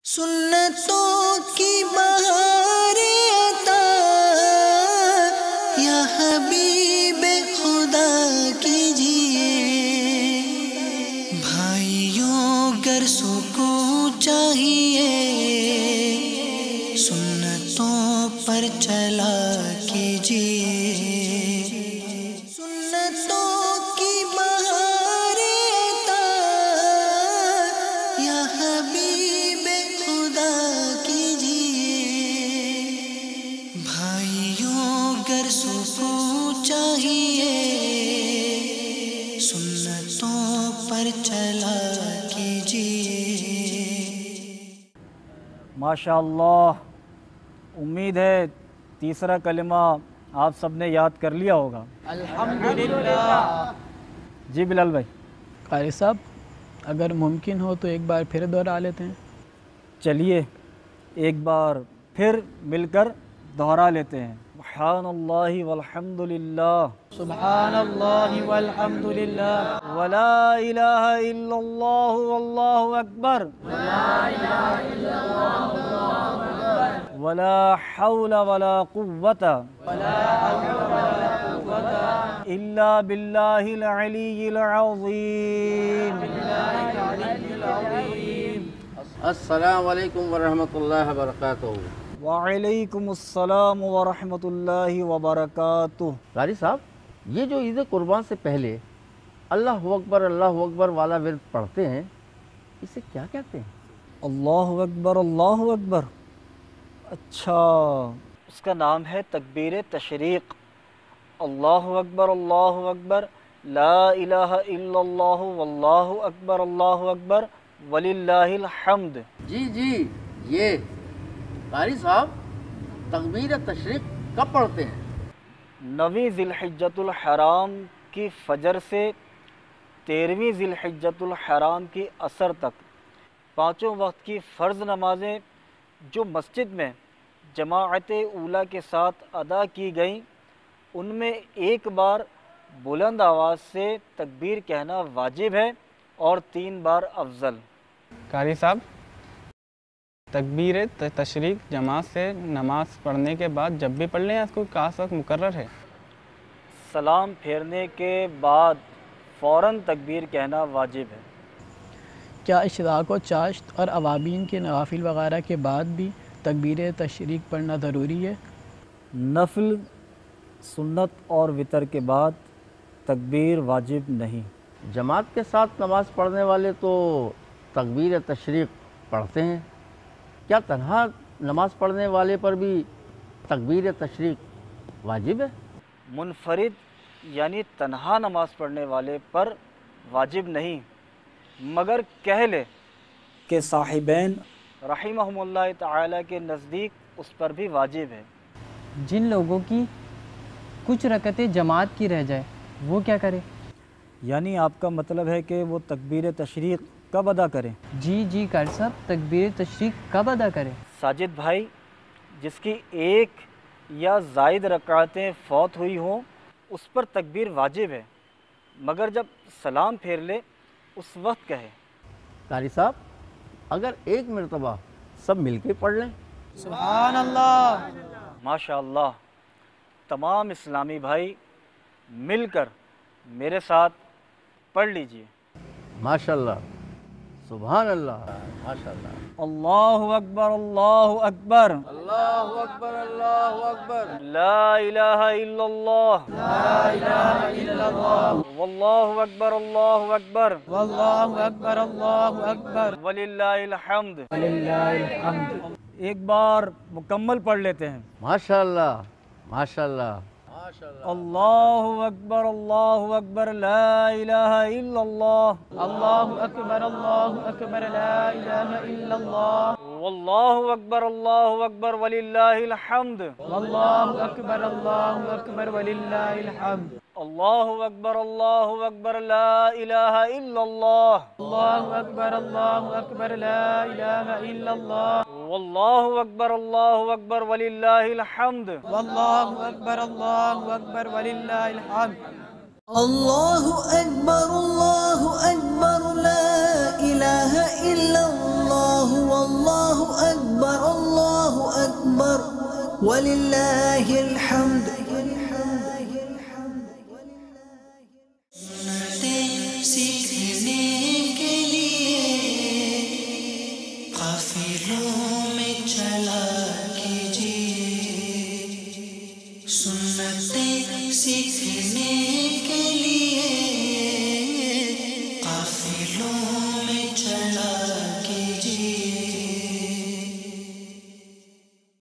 سنتوں کی بہار عطا یا حبیب خدا کیجیے، بھائیوں گر سکون چاہیے سنتوں پر چلا کیجیے۔ سنتوں کی بہار عطا یا حبیب خدا کیجیے، بھائیوں گر سکون چاہیے سنتوں پر چلا کیجیے۔ ماشاء اللہ، امید ہے تیسرا کلمہ آپ سب نے یاد کر لیا ہوگا۔ الحمدللہ۔ جی بلال بھائی، قاری صاحب اگر ممکن ہو تو ایک بار پھر دہرا لیتے ہیں۔ چلیے ایک بار پھر مل کر دہرا لیتے ہیں۔ سبحان اللہ والحمد للہ سبحان اللہ والحمد للہ ولا الہ الا اللہ واللہ اکبر ولا حول ولا قوة الا باللہ العلی العظیم۔ السلام علیکم ورحمۃ اللہ وبرکاتہ۔ وعلیکم السلام ورحمۃ اللہ وبرکاتہ۔ قاری صاحب، یہ جو عید قربان سے پہلے اللہ اکبر والا ورد پڑھتے ہیں، اسے کیا کہتے ہیں؟ اللہ اکبر اللہ اکبر، اچھا اس کا نام ہے تکبیر تشریق۔ اللہ اکبر لا الہ الا اللہ واللہ اکبر وللہ الحمد۔ جی یہ قاری صاحب تکبیر تشریق کب پڑھتے ہیں؟ 9ویں ذی الحجۃ الحرام کی فجر سے 13ویں ذی الحجۃ الحرام کی عصر تک 5 وقت کی فرض نمازیں جو مسجد میں جماعت اولیٰ کے ساتھ ادا کی گئیں، ان میں ایک بار بلند آواز سے تکبیر کہنا واجب ہے اور 3 بار افضل۔ قاری صاحب، تکبیر تشریق جماعت سے نماز پڑھنے کے بعد جب بھی پڑھ لیں یا اس کو خاص وقت مقرر ہے؟ سلام پھیرنے کے بعد فوراً تکبیر کہنا واجب ہے۔ کیا اشراق و چاشت اور اوابین کے نوافل وغیرہ کے بعد بھی تکبیر تشریق پڑھنا ضروری ہے؟ نفل، سنت اور وتر کے بعد تکبیر واجب نہیں۔ جماعت کے ساتھ نماز پڑھنے والے تو تکبیر تشریق پڑھتے ہیں، کیا تنہا نماز پڑھنے والے پر بھی تکبیر تشریق واجب ہے؟ منفرد یعنی تنہا نماز پڑھنے والے پر واجب نہیں، مگر کہہ لے کہ صاحبین رحمہم اللہ تعالی کے نزدیک اس پر بھی واجب ہے۔ جن لوگوں کی کچھ رکعتیں جماعت کی رہ جائے وہ کیا کرے؟ یعنی آپ کا مطلب ہے کہ وہ تکبیر تشریق کب ادا کریں؟ جی قاری صاحب، تکبیر تشریق کب ادا کرے؟ ساجد بھائی، جس کی 1 یا زائد رکعتیں فوت ہوئی ہوں اس پر تکبیر واجب ہے، مگر جب سلام پھیر لے اس وقت کہے۔ قاری صاحب، اگر ایک مرتبہ سب مل کے پڑھ لیں؟ سبحان اللہ۔ ماشاء اللہ، تمام اسلامی بھائی مل کر میرے ساتھ پڑھ لیجئے۔ ماشاء اللہ، سبحان اللہ، ماشاء اللہ۔ اللہ اکبر اللہ اکبر اللہ اکبر اللہ اکبر لا الہ الا اللہ لا الہ الا اللہ واللہ اکبر اللہ اکبر واللہ اکبر اللہ اکبر وللہ الحمد۔ وللہ الحمد۔ ایک بار مکمل پڑھ لیتے ہیں۔ ماشاء اللہ، ماشاء اللہ، اللہ اکبر لا الہ الا اللہ اللہ اکبر لا الہ الا اللہ واللہ اکبر وللہ الحمد۔ واللہ اکبر وللہ الحمد۔ اللہ اکبر لا الہ الا اللہ اللہ اکبر لا الہ الا اللہ واللہ اکبر وللہ الحمد۔ واللہ اکبر وللہ الحمد۔ اللہ اکبر لا الہ الا اللہ واللہ أكبر الله أكبر ولله الحمد